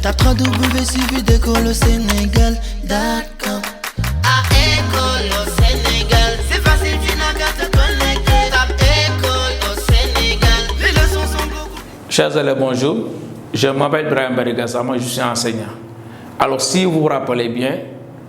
Tape www.suividécole-au-sénégal.com. À école au Sénégal, c'est facile, tu n'as qu'à te connecter. Tape école au Sénégal, les leçons sont beaucoup. Chers élèves, bonjour. Je m'appelle Brahim Barigassama, je suis enseignant. Alors, si vous vous rappelez bien,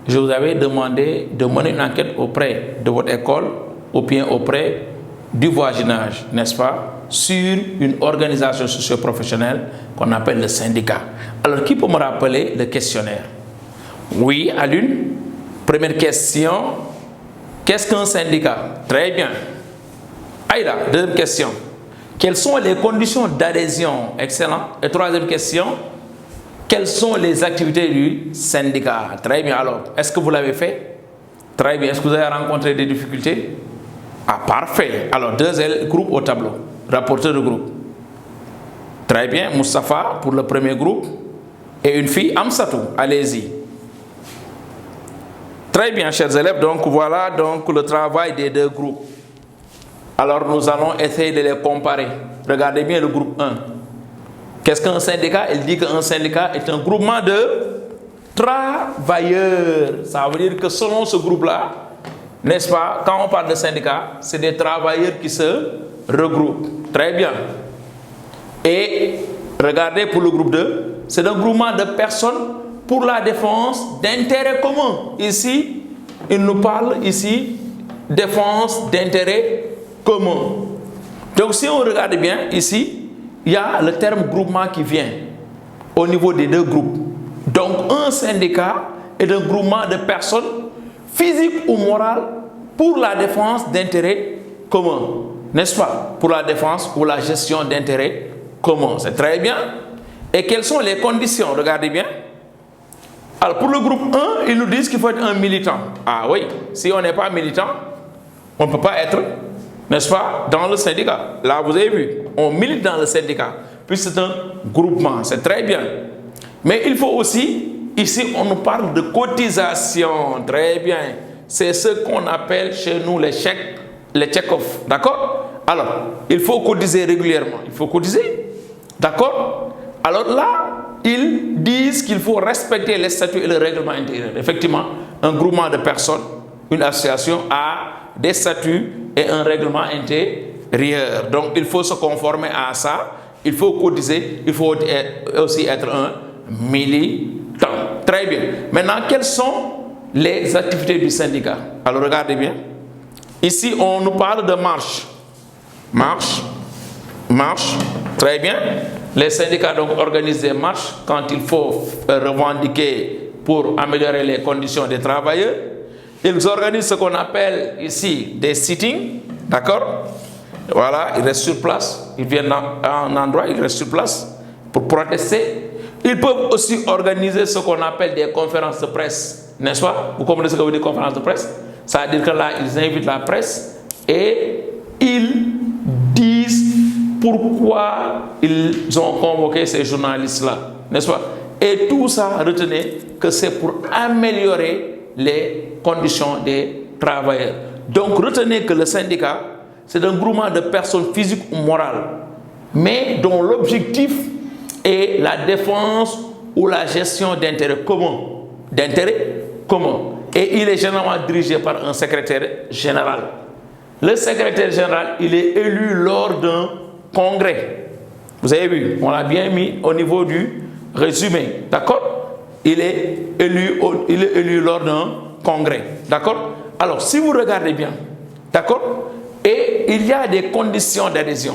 je vous avais demandé de mener une enquête auprès de votre école ou bien auprès du voisinage, n'est-ce pas, sur une organisation socio-professionnelle qu'on appelle le syndicat. Alors, qui peut me rappeler le questionnaire? Oui, à l'une. Première question, qu'est-ce qu'un syndicat? Très bien. Aïda, deuxième question. Quelles sont les conditions d'adhésion? Excellent. Et troisième question, quelles sont les activités du syndicat? Très bien. Alors, est-ce que vous l'avez fait? Très bien. Est-ce que vous avez rencontré des difficultés? Ah, parfait. Alors, deux groupes au tableau. Rapporteur de groupe. Très bien. Moustapha pour le premier groupe. Et une fille, Amsatou. Allez-y. Très bien, chers élèves. Donc, voilà donc le travail des deux groupes. Alors, nous allons essayer de les comparer. Regardez bien le groupe 1. Qu'est-ce qu'un syndicat? Il dit qu'un syndicat est un groupement de travailleurs. Ça veut dire que selon ce groupe-là, n'est-ce pas, quand on parle de syndicat, c'est des travailleurs qui se regroupent. Très bien. Et regardez pour le groupe 2, c'est un groupement de personnes pour la défense d'intérêts communs. Ici, il nous parle ici défense d'intérêts communs. Donc si on regarde bien ici, il y a le terme groupement qui vient au niveau des deux groupes. Donc un syndicat est un groupement de personnes physiques ou morales pour la défense d'intérêts communs. N'est-ce pas? Pour la défense ou la gestion d'intérêts communs. C'est très bien. Et quelles sont les conditions? Regardez bien. Alors pour le groupe 1, ils nous disent qu'il faut être un militant. Ah oui, si on n'est pas militant, on ne peut pas être, n'est-ce pas, dans le syndicat. Là, vous avez vu, on milite dans le syndicat, puis c'est un groupement, c'est très bien. Mais il faut aussi, ici, on nous parle de cotisation, très bien. C'est ce qu'on appelle chez nous les chèques, les check-off, d'accord? Alors, il faut cotiser régulièrement, il faut cotiser, d'accord? Alors là, ils disent qu'il faut respecter les statuts et le règlement intérieur. Effectivement, un groupement de personnes, une association a des statuts et un règlement intérieur. Donc, il faut se conformer à ça. Il faut cotiser. Il faut aussi être un militant. Très bien. Maintenant, quelles sont les activités du syndicat? Alors, regardez bien. Ici, on nous parle de marche. Marche. Marche. Très bien. Les syndicats donc organisent des marches quand il faut revendiquer pour améliorer les conditions des travailleurs. Ils organisent ce qu'on appelle ici des sittings, d'accord? Voilà, ils restent sur place, ils viennent à un endroit, ils restent sur place pour protester. Ils peuvent aussi organiser ce qu'on appelle des conférences de presse, n'est-ce pas? Vous comprenez ce que veut dire conférence de presse? Ça veut dire que là, ils invitent la presse et ils disent pourquoi ils ont convoqué ces journalistes-là, n'est-ce pas? Et tout ça, retenez que c'est pour améliorer les conditions des travailleurs. Donc, retenez que le syndicat, c'est un groupement de personnes physiques ou morales, mais dont l'objectif est la défense ou la gestion d'intérêts communs. D'intérêts communs. Et il est généralement dirigé par un secrétaire général. Le secrétaire général, il est élu lors d'un congrès. Vous avez vu, on l'a bien mis au niveau du résumé. D'accord? Il est élu lors d'un congrès. D'accord? Alors, si vous regardez bien, d'accord? Et il y a des conditions d'adhésion.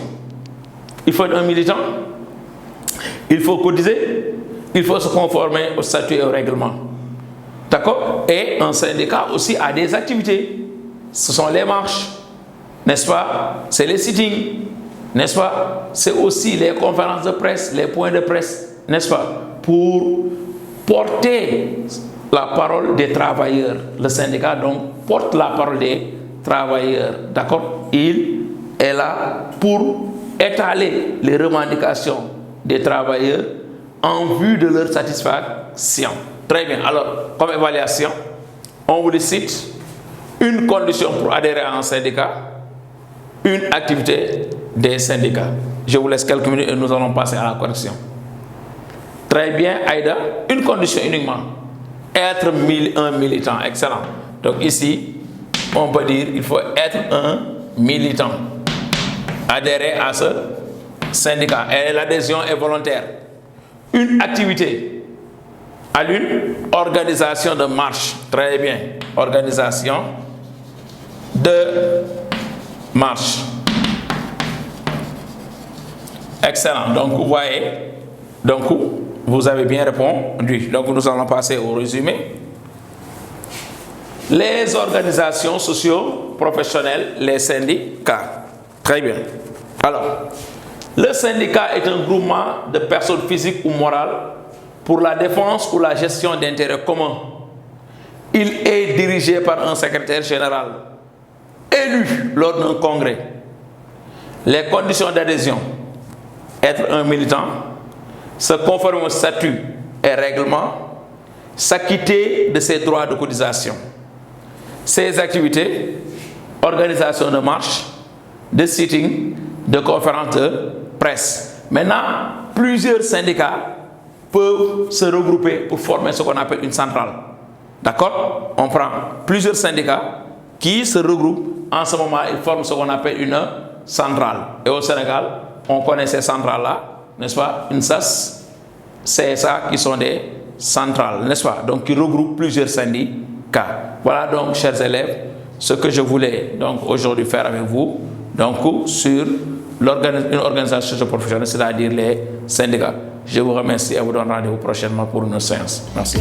Il faut être un militant, il faut cotiser, il faut se conformer au statut et au règlement. D'accord? Et un syndicat aussi a des activités. Ce sont les marches, n'est-ce pas? C'est les sittings. N'est-ce pas? C'est aussi les conférences de presse, les points de presse, n'est-ce pas? Pour porter la parole des travailleurs. Le syndicat, donc, porte la parole des travailleurs. D'accord? Il est là pour étaler les revendications des travailleurs en vue de leur satisfaction. Très bien. Alors, comme évaluation, on vous cite une condition pour adhérer à un syndicat, une activité des syndicats. Je vous laisse quelques minutes et nous allons passer à la correction. Très Très bien, Aïda. Une condition uniquement. Être un militant. Excellent. Donc ici, on peut dire qu'il faut être un militant. Adhérer à ce syndicat. Et l'adhésion est volontaire. Une activité à l'une, organisation de marche. Très bien. Organisation de marche. Excellent. Donc, vous voyez, donc, vous avez bien répondu. Donc, nous allons passer au résumé. Les organisations socio-professionnelles, les syndicats. Très bien. Alors, le syndicat est un groupement de personnes physiques ou morales pour la défense ou la gestion d'intérêts communs. Il est dirigé par un secrétaire général élu lors d'un congrès. Les conditions d'adhésion: être un militant, se conformer au statut et règlement, s'acquitter de ses droits de cotisation. Ses activités: organisation de marche, de sitting, de conférences de presse. Maintenant, plusieurs syndicats peuvent se regrouper pour former ce qu'on appelle une centrale. D'accord? On prend plusieurs syndicats qui se regroupent. En ce moment, ils forment ce qu'on appelle une centrale. Et au Sénégal, on connaît ces centrales-là, n'est-ce pas? Une SAS, CSA, qui sont des centrales, n'est-ce pas? Donc, qui regroupent plusieurs syndicats. Voilà donc, chers élèves, ce que je voulais donc aujourd'hui faire avec vous, donc sur une organisation professionnelle, c'est-à-dire les syndicats. Je vous remercie et vous donne rendez-vous prochainement pour une séance. Merci.